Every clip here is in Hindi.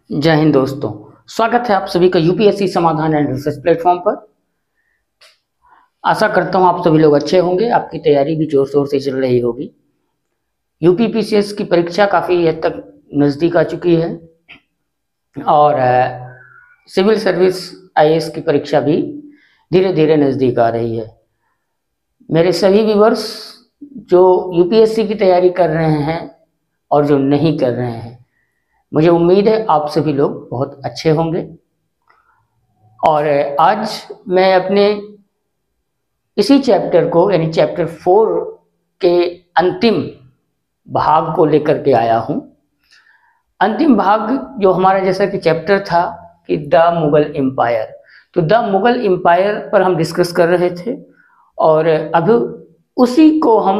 जय हिंद दोस्तों। स्वागत है आप सभी का यूपीएससी समाधान एंड रिसर्च प्लेटफॉर्म पर। आशा करता हूं आप सभी लोग अच्छे होंगे, आपकी तैयारी भी जोर शोर से चल रही होगी। यूपीपीसीएस की परीक्षा काफ़ी हद तक नज़दीक आ चुकी है और सिविल सर्विस आईएएस की परीक्षा भी धीरे धीरे नज़दीक आ रही है। मेरे सभी व्यूअर्स जो यूपीएससी की तैयारी कर रहे हैं और जो नहीं कर रहे हैं, मुझे उम्मीद है आप सभी लोग बहुत अच्छे होंगे। और आज मैं अपने इसी चैप्टर को यानी चैप्टर 4 के अंतिम भाग को लेकर के आया हूं। अंतिम भाग जो हमारा जैसा कि चैप्टर था कि द मुगल एम्पायर, तो द मुगल एम्पायर पर हम डिस्कस कर रहे थे और अब उसी को हम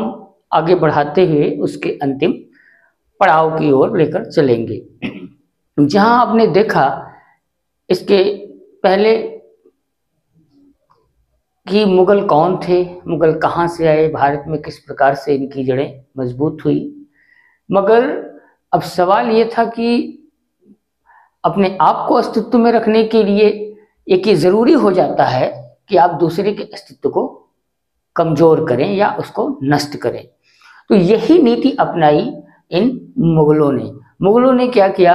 आगे बढ़ाते हुए उसके अंतिम पड़ाव की ओर लेकर चलेंगे। जहां आपने देखा इसके पहले कि मुगल कौन थे, मुगल कहाँ से आए, भारत में किस प्रकार से इनकी जड़ें मजबूत हुई, मगर अब सवाल ये था कि अपने आप को अस्तित्व में रखने के लिए एक ये ज़रूरी हो जाता है कि आप दूसरे के अस्तित्व को कमज़ोर करें या उसको नष्ट करें। तो यही नीति अपनाई इन मुगलों ने क्या किया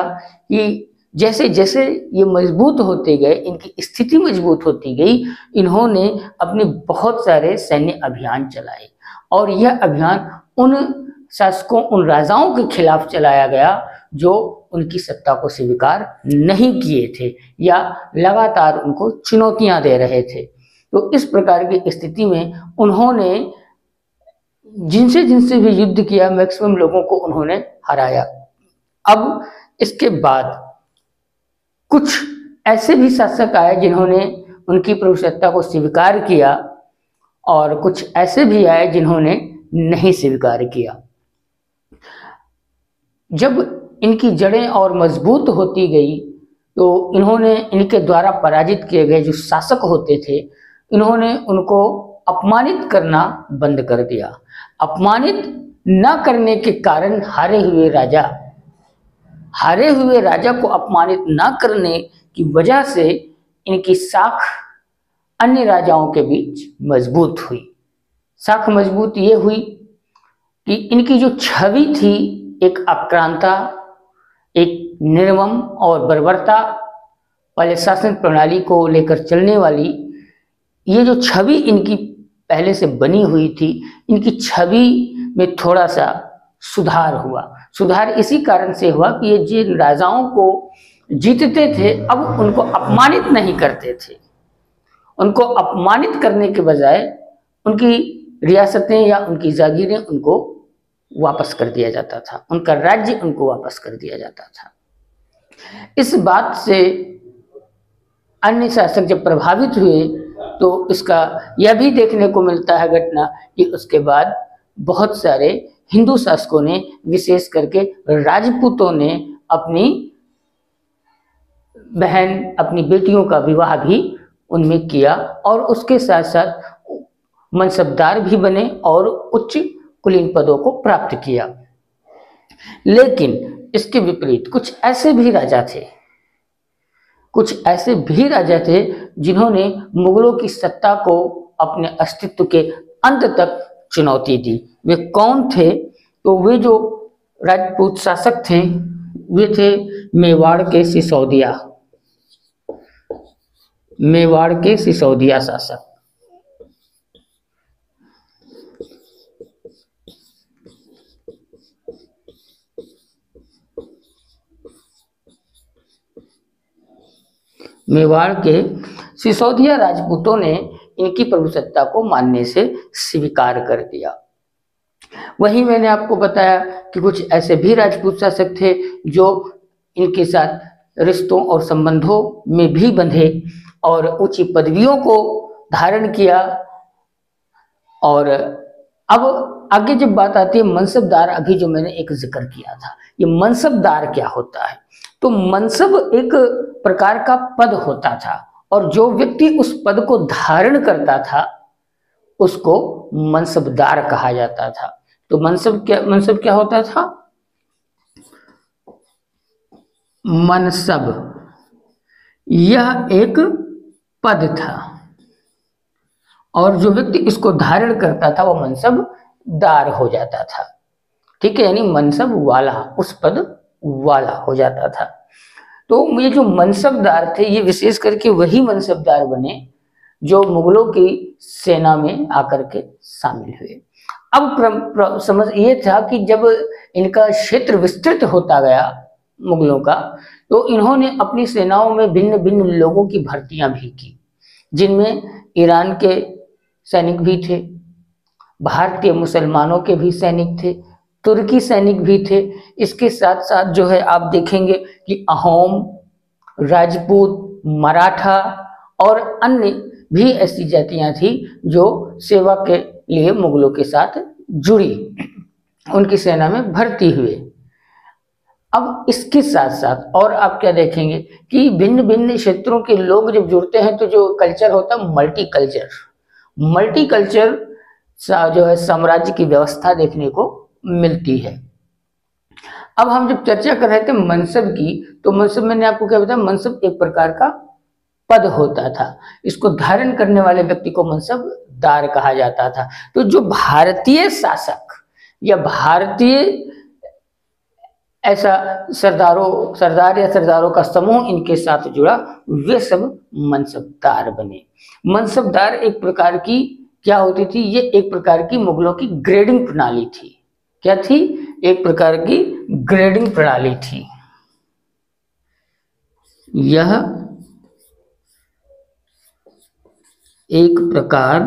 कि जैसे जैसे ये मजबूत होते गए, इनकी स्थिति मजबूत होती गई, इन्होंने अपने बहुत सारे सैन्य अभियान चलाए और यह अभियान उन शासकों, उन राजाओं के खिलाफ चलाया गया जो उनकी सत्ता को स्वीकार नहीं किए थे या लगातार उनको चुनौतियां दे रहे थे। तो इस प्रकार की स्थिति में उन्होंने जिनसे जिनसे भी युद्ध किया, मैक्सिमम लोगों को उन्होंने हराया। अब इसके बाद कुछ ऐसे भी शासक आए जिन्होंने उनकी प्रभुसत्ता को स्वीकार किया और कुछ ऐसे भी आए जिन्होंने नहीं स्वीकार किया। जब इनकी जड़ें और मजबूत होती गई तो इन्होंने इनके द्वारा पराजित किए गए जो शासक होते थे, इन्होंने उनको अपमानित करना बंद कर दिया। अपमानित न करने के कारण हारे हुए राजा को अपमानित न करने की वजह से इनकी साख अन्य राजाओं के बीच मजबूत हुई। साख मजबूत ये हुई कि इनकी जो छवि थी, एक आक्रांता, एक निर्मम और बर्बरता वाले शासन प्रणाली को लेकर चलने वाली ये जो छवि इनकी पहले से बनी हुई थी, इनकी छवि में थोड़ा सा सुधार हुआ। सुधार इसी कारण से हुआ कि ये जिन राजाओं को जीतते थे अब उनको अपमानित नहीं करते थे। उनको अपमानित करने के बजाय उनकी रियासतें या उनकी जागीरें उनको वापस कर दिया जाता था, उनका राज्य उनको वापस कर दिया जाता था। इस बात से अन्य शासक जब प्रभावित हुए तो इसका यह भी देखने को मिलता है घटना कि उसके बाद बहुत सारे हिंदू शासकों ने, विशेष करके राजपूतों ने, अपनी बहन, अपनी बेटियों का विवाह भी उनमें किया और उसके साथ साथ मनसबदार भी बने और उच्च कुलीन पदों को प्राप्त किया। लेकिन इसके विपरीत कुछ ऐसे भी राजा थे जिन्होंने मुगलों की सत्ता को अपने अस्तित्व के अंत तक चुनौती दी। वे कौन थे? तो वे जो राजपूत शासक थे वे थे मेवाड़ के सिसोदिया शासक। मेवाड़ के सिसोदिया राजपूतों ने इनकी प्रभुसत्ता को मानने से स्वीकार कर दिया। वहीं मैंने आपको बताया कि कुछ ऐसे भी राजपूत शासक थे जो इनके साथ रिश्तों और संबंधों में भी बंधे और ऊंची पदवियों को धारण किया। और अब आगे जब बात आती है मनसबदार, अभी जो मैंने एक जिक्र किया था, ये मनसबदार क्या होता है? तो मनसब एक प्रकार का पद होता था और जो व्यक्ति उस पद को धारण करता था उसको मनसबदार कहा जाता था। तो मनसब क्या होता था? मनसब, यह एक पद था और जो व्यक्ति इसको धारण करता था वो मनसबदार हो जाता था। ठीक है, यानी मनसब वाला, उस पद वाला हो जाता था। तो ये जो मनसबदार थे ये विशेष करके वही मनसबदार बने जो मुगलों की सेना में आकर के शामिल हुए। अब समझ ये था कि जब इनका क्षेत्र विस्तृत होता गया मुगलों का, तो इन्होंने अपनी सेनाओं में भिन्न भिन्न लोगों की भर्तियां भी की, जिनमें ईरान के सैनिक भी थे, भारतीय मुसलमानों के भी सैनिक थे, तुर्की सैनिक भी थे। इसके साथ साथ जो है आप देखेंगे कि अहोम, राजपूत, मराठा और अन्य भी ऐसी जातियां थी जो सेवा के लिए मुगलों के साथ जुड़ी, उनकी सेना में भर्ती हुए। अब इसके साथ साथ और आप क्या देखेंगे कि भिन्न भिन्न क्षेत्रों के लोग जब जुड़ते हैं तो जो कल्चर होता है मल्टी कल्चर जो है साम्राज्य की व्यवस्था देखने को मिलती है। अब हम जब चर्चा कर रहे थे मनसब की, तो मनसब मैंने आपको क्या बताया, मनसब एक प्रकार का पद होता था, इसको धारण करने वाले व्यक्ति को मनसबदार कहा जाता था। तो जो भारतीय शासक या भारतीय ऐसा सरदार या सरदारों का समूह इनके साथ जुड़ा, वे सब मनसबदार बने। मनसबदार एक प्रकार की क्या होती थी, ये एक प्रकार की मुगलों की ग्रेडिंग प्रणाली थी। क्या थी? एक प्रकार की ग्रेडिंग प्रणाली थी। यह एक प्रकार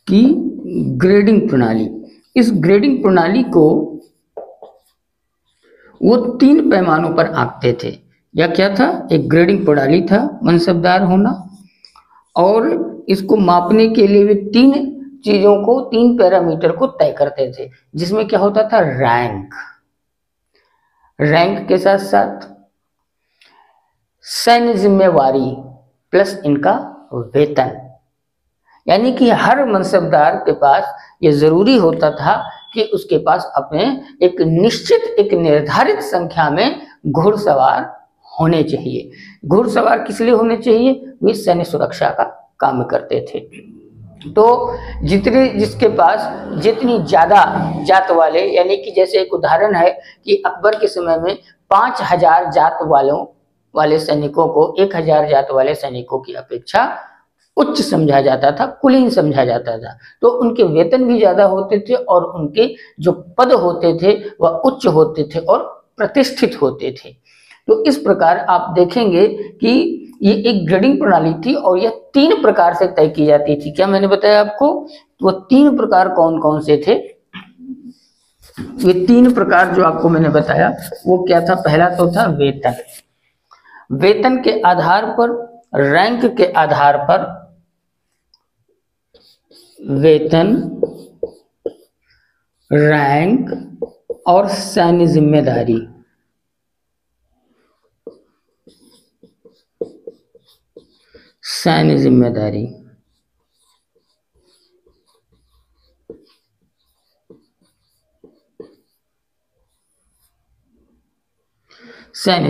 की ग्रेडिंग प्रणाली। इस ग्रेडिंग प्रणाली को वो 3 पैमानों पर आंकते थे। या क्या था? एक ग्रेडिंग प्रणाली था मनसबदार होना, और इसको मापने के लिए वे 3 चीजों को, 3 पैरामीटर को तय करते थे, जिसमें क्या होता था, रैंक के साथ साथ सैन्य जिम्मेवारी प्लस इनका वेतन। यानी कि हर मनसबदार के पास ये जरूरी होता था कि उसके पास अपने एक निश्चित, एक निर्धारित संख्या में घुड़सवार होने चाहिए। घुड़सवार किस लिए होने चाहिए? वे सैन्य सुरक्षा का काम करते थे। तो जिसके पास जितनी ज्यादा जात वाले, यानी कि जैसे एक उदाहरण है कि अकबर के समय में 5000 जात वाले सैनिकों को 1000 जात वाले सैनिकों की अपेक्षा उच्च समझा जाता था, कुलीन समझा जाता था। तो उनके वेतन भी ज्यादा होते थे और उनके जो पद होते थे वह उच्च होते थे और प्रतिष्ठित होते थे। तो इस प्रकार आप देखेंगे कि ये एक ग्रेडिंग प्रणाली थी और यह 3 प्रकार से तय की जाती थी। क्या मैंने बताया आपको? वो 3 प्रकार कौन कौन से थे? ये 3 प्रकार जो आपको मैंने बताया वो क्या था? पहला तो था वेतन के आधार पर, रैंक के आधार पर, वेतन, रैंक और सैन्य जिम्मेदारी। सैन्य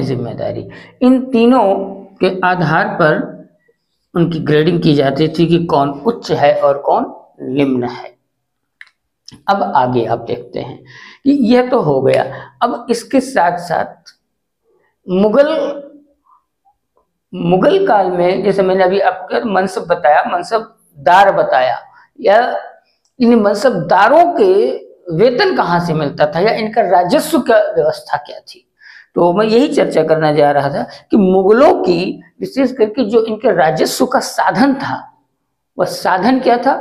जिम्मेदारी इन तीनों के आधार पर उनकी ग्रेडिंग की जाती थी कि कौन उच्च है और कौन निम्न है। अब आगे आप देखते हैं कि यह तो हो गया। अब इसके साथ साथ मुगल काल में, जैसे मैंने अभी आपको मनसब बताया, मनसबदार बताया, या इन मनसबदारों के वेतन कहाँ से मिलता था या इनका राजस्व का व्यवस्था क्या थी। तो मैं यही चर्चा करना जा रहा था कि मुगलों की विशेष करके जो इनके राजस्व का साधन था, वह साधन क्या था?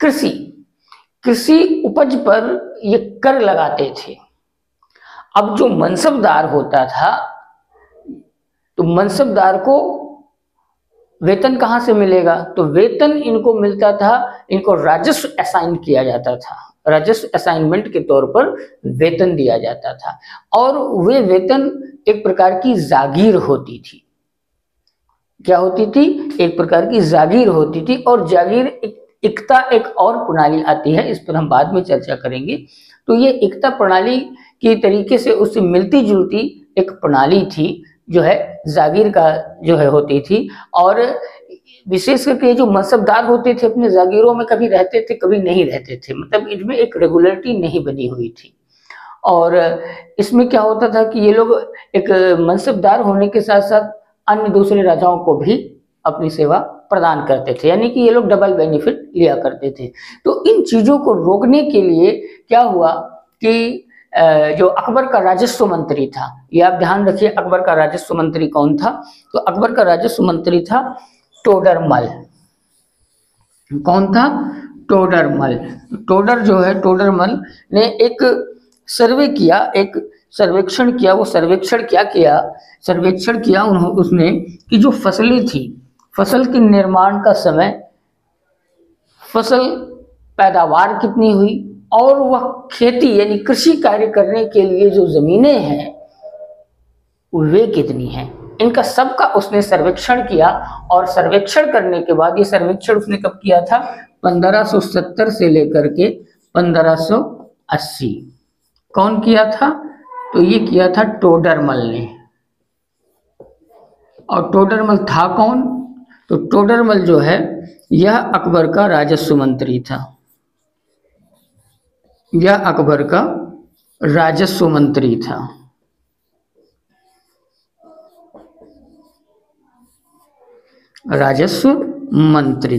कृषि उपज पर ये कर लगाते थे। अब जो मनसबदार होता था, तो मनसबदार को वेतन कहाँ से मिलेगा? तो वेतन इनको मिलता था, इनको राजस्व असाइन किया जाता था, राजस्व असाइनमेंट के तौर पर वेतन दिया जाता था। और वे वेतन एक प्रकार की जागीर होती थी। क्या होती थी? एक प्रकार की जागीर होती थी। और जागीर इकता एक और प्रणाली आती है, इस पर हम बाद में चर्चा करेंगे। तो ये एकता प्रणाली की तरीके से उससे मिलती जुलती एक प्रणाली थी जो है जागीर का जो है होती थी। और विशेष करके जो मनसबदार होते थे अपने जागीरों में कभी रहते थे कभी नहीं रहते थे, मतलब इनमें एक रेगुलरिटी नहीं बनी हुई थी। और इसमें क्या होता था कि ये लोग एक मनसबदार होने के साथ साथ अन्य दूसरे राजाओं को भी अपनी सेवा प्रदान करते थे, यानी कि ये लोग डबल बेनिफिट लिया करते थे। तो इन चीजों को रोकने के लिए क्या हुआ कि जो अकबर का राजस्व मंत्री था, ये आप ध्यान रखिए अकबर का राजस्व मंत्री कौन था, तो अकबर का राजस्व मंत्री था टोडरमल। कौन था? टोडरमल। टोडर जो है टोडरमल ने एक सर्वे किया, एक सर्वेक्षण किया। वो सर्वेक्षण क्या किया? सर्वेक्षण किया उसने कि जो फसलें थी, फसल के निर्माण का समय, फसल पैदावार कितनी हुई और वह खेती यानी कृषि कार्य करने के लिए जो जमीनें हैं वे कितनी हैं, इनका सबका उसने सर्वेक्षण किया। और सर्वेक्षण करने के बाद, ये सर्वेक्षण उसने कब किया था? 1570 से लेकर के 1580। कौन किया था? तो ये किया था टोडरमल ने। और टोडरमल था कौन? तो टोडरमल जो है यह अकबर का राजस्व मंत्री था। यह अकबर का राजस्व मंत्री था। राजस्व मंत्री।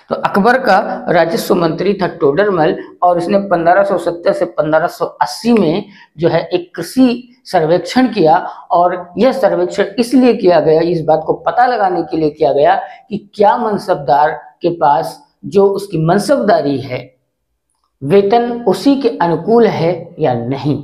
तो अकबर का राजस्व मंत्री था टोडरमल, और उसने 1570 से 1580 में जो है एक कृषि सर्वेक्षण किया। और यह सर्वेक्षण इसलिए किया गया, इस बात को पता लगाने के लिए किया गया कि क्या मनसबदार के पास जो उसकी मनसबदारी है वेतन उसी के अनुकूल है या नहीं।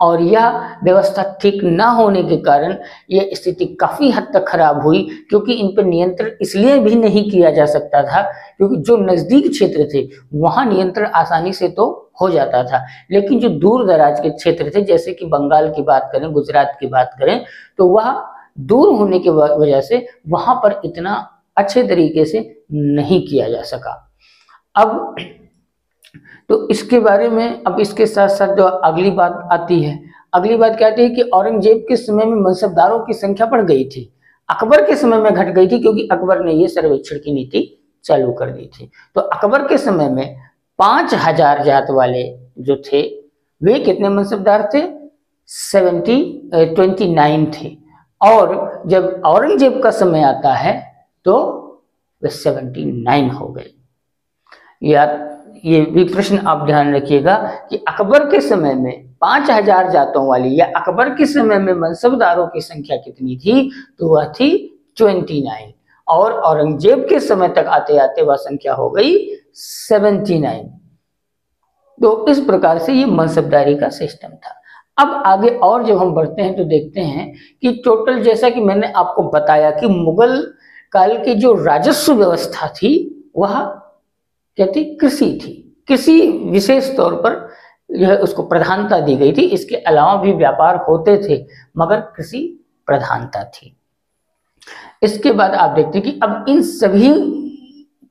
और यह व्यवस्था ठीक ना होने के कारण यह स्थिति काफी हद तक खराब हुई, क्योंकि इन पर नियंत्रण इसलिए भी नहीं किया जा सकता था क्योंकि जो नजदीक क्षेत्र थे वहां नियंत्रण आसानी से तो हो जाता था, लेकिन जो दूर दराज के क्षेत्र थे, जैसे कि बंगाल की बात करें, गुजरात की बात करें, तो वह दूर होने की वजह से वहां पर इतना अच्छे तरीके से नहीं किया जा सका। अब तो इसके बारे में, अब इसके साथ साथ जो अगली बात आती है, अगली बात क्या आती है कि औरंगजेब के समय में मनसबदारों की संख्या बढ़ गई थी, अकबर के समय में घट गई थी, क्योंकि अकबर ने ये सर्वेक्षण की नीति चालू कर दी थी। तो अकबर के समय में 5000 जात वाले जो थे वे कितने मनसबदार थे? 29 थे। और जब औरंगजेब का समय आता है तो वे 79 हो गए। यार ये भी प्रश्न आप ध्यान रखिएगा कि अकबर के समय में 5000 जातों वाली या अकबर के समय में मनसबदारों की संख्या कितनी थी? तो वह थी 29। और औरंगजेब के समय तक आते आते वह संख्या हो गई 79। तो इस प्रकार से ये मनसबदारी का सिस्टम था। अब आगे और जब हम बढ़ते हैं तो देखते हैं कि टोटल, जैसा कि मैंने आपको बताया कि मुगल काल की जो राजस्व व्यवस्था थी वह क्या थी? कृषि थी। कृषि विशेष तौर पर यह उसको प्रधानता दी गई थी। इसके अलावा भी व्यापार होते थे मगर कृषि प्रधानता थी। इसके बाद आप देखते हैं कि अब इन सभी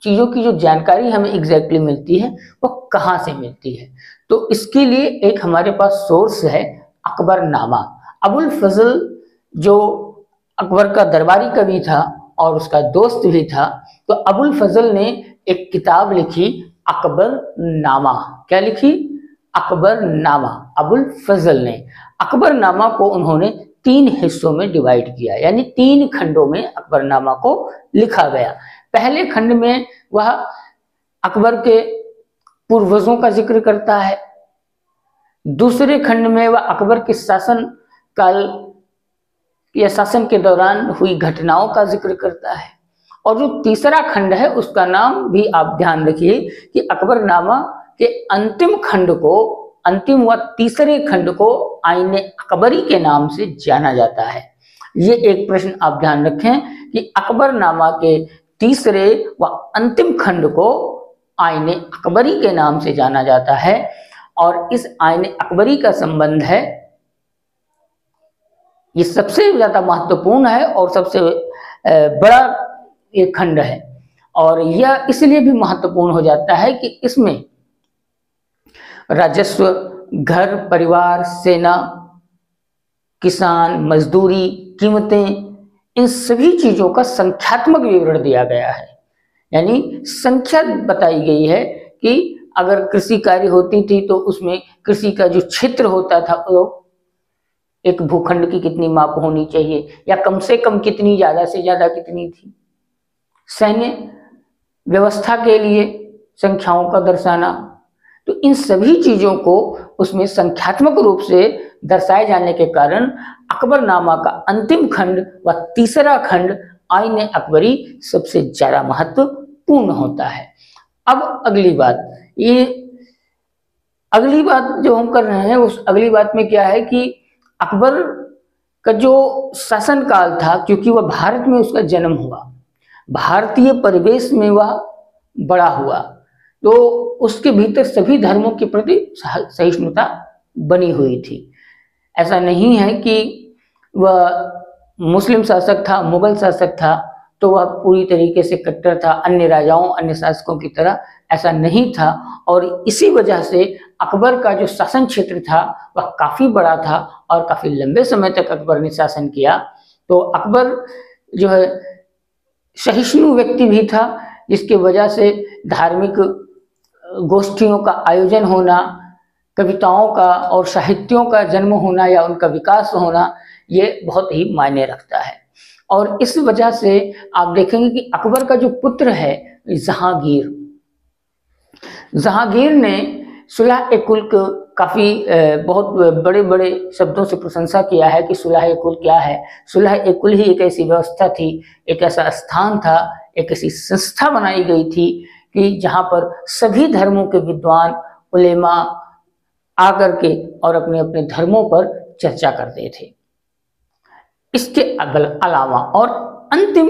चीजों की जो जानकारी हमें एग्जैक्टली मिलती है वो कहाँ से मिलती है? तो इसके लिए एक हमारे पास सोर्स है अकबरनामा। अबुल फजल जो अकबर का दरबारी कवि था और उसका दोस्त भी था, तो अबुल फजल ने एक किताब लिखी अकबरनामा। क्या लिखी? अकबरनामा। अबुल फजल ने अकबरनामा को उन्होंने 3 हिस्सों में डिवाइड किया, यानी 3 खंडों में अकबरनामा को लिखा गया। पहले खंड में वह अकबर के पूर्वजों का जिक्र करता है। दूसरे खंड में वह अकबर के शासन काल या शासन के दौरान हुई घटनाओं का जिक्र करता है। और जो तीसरा खंड है उसका नाम भी आप ध्यान रखिए कि अकबरनामा के अंतिम खंड को, अंतिम व तीसरे खंड को आईने अकबरी के नाम से जाना जाता है। ये एक प्रश्न आप ध्यान रखें कि अकबरनामा के तीसरे व अंतिम खंड को आईने अकबरी के नाम से जाना जाता है। और इस आईने अकबरी का संबंध है, ये सबसे ज्यादा महत्वपूर्ण है और सबसे बड़ा ये खंड है। और यह इसलिए भी महत्वपूर्ण हो जाता है कि इसमें राजस्व, घर परिवार, सेना, किसान, मजदूरी, कीमतें, इन सभी चीजों का संख्यात्मक विवरण दिया गया है। यानी संख्या बताई गई है कि अगर कृषि कार्य होती थी तो उसमें कृषि का जो क्षेत्र होता था वो एक भूखंड की कितनी माप होनी चाहिए, या कम से कम कितनी, ज्यादा से ज्यादा कितनी थी। सैन्य व्यवस्था के लिए संख्याओं का दर्शाना, तो इन सभी चीजों को उसमें संख्यात्मक रूप से दर्शाए जाने के कारण अकबरनामा का अंतिम खंड व तीसरा खंड आईन अकबरी सबसे ज्यादा महत्वपूर्ण होता है। अब अगली बात, ये अगली बात जो हम कर रहे हैं उस अगली बात में क्या है कि अकबर का जो शासनकाल था, क्योंकि वह भारत में उसका जन्म हुआ, भारतीय परिवेश में वह बड़ा हुआ, तो उसके भीतर सभी धर्मों के प्रति सहिष्णुता बनी हुई थी। ऐसा नहीं है कि वह मुस्लिम शासक था, मुगल शासक था तो वह पूरी तरीके से कट्टर था, अन्य राजाओं अन्य शासकों की तरह ऐसा नहीं था। और इसी वजह से अकबर का जो शासन क्षेत्र था वह काफ़ी बड़ा था और काफ़ी लंबे समय तक अकबर ने शासन किया। तो अकबर जो है सहिष्णु व्यक्ति भी था, जिसकी वजह से धार्मिक गोष्ठियों का आयोजन होना, कविताओं का और साहित्यों का जन्म होना या उनका विकास होना, ये बहुत ही मायने रखता है। और इस वजह से आप देखेंगे कि अकबर का जो पुत्र है जहांगीर, जहांगीर ने सुलह ए कुल को काफ़ी बहुत बड़े बड़े शब्दों से प्रशंसा किया है कि सुलह ए कुल क्या है। सुलह ए कुल ही एक ऐसी व्यवस्था थी, एक ऐसा स्थान था, एक ऐसी संस्था बनाई गई थी कि जहाँ पर सभी धर्मों के विद्वान उलेमा आकर के और अपने अपने धर्मों पर चर्चा करते थे। इसके अलावा और अंतिम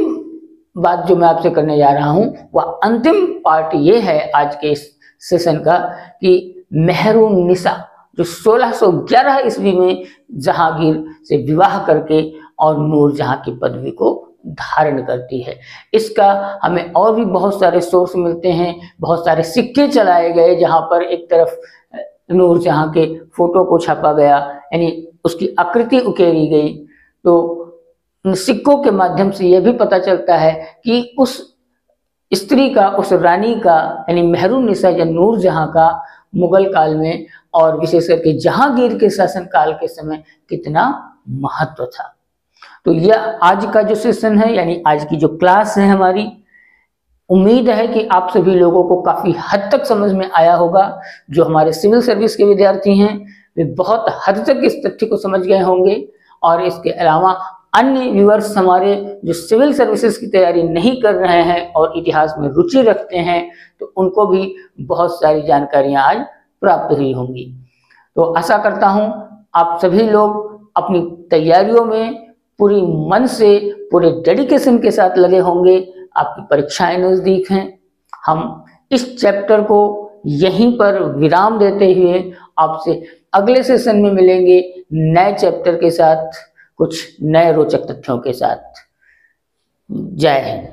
बात जो मैं आपसे करने जा रहा हूं वह अंतिम पार्ट ये है आज के इस सेशन का कि मेहरुन्निसा जो 1611 ईस्वी में जहांगीर से विवाह करके और नूरजहां की पदवी को धारण करती है। इसका हमें और भी बहुत सारे सोर्स मिलते हैं, बहुत सारे सिक्के चलाए गए जहां पर एक तरफ नूरजहां के फोटो को छापा गया, यानी उसकी आकृति उकेरी गई। तो सिक्कों के माध्यम से यह भी पता चलता है कि उस स्त्री का, उस रानी का यानी मेहरुन्निसा या नूरजहां का मुगल काल में और विशेष करके जहांगीर के शासन काल के समय कितना महत्व था। तो यह आज का जो सेशन है, यानी आज की जो क्लास है हमारी, उम्मीद है कि आप सभी लोगों को काफी हद तक समझ में आया होगा। जो हमारे सिविल सर्विस के विद्यार्थी हैं वे बहुत हद तक इस तथ्य को समझ गए होंगे, और इसके अलावा अन्य व्यूअर्स हमारे जो सिविल सर्विसेज की तैयारी नहीं कर रहे हैं और इतिहास में रुचि रखते हैं तो उनको भी बहुत सारी जानकारियां आज प्राप्त हुई होंगी। तो आशा करता हूं आप सभी लोग अपनी तैयारियों में पूरी मन से, पूरे डेडिकेशन के साथ लगे होंगे। आपकी परीक्षाएं नजदीक हैं। हम इस चैप्टर को यहीं पर विराम देते हुए आपसे अगले सेशन में मिलेंगे नए चैप्टर के साथ, कुछ नए रोचक तथ्यों के साथ। जय हिंद।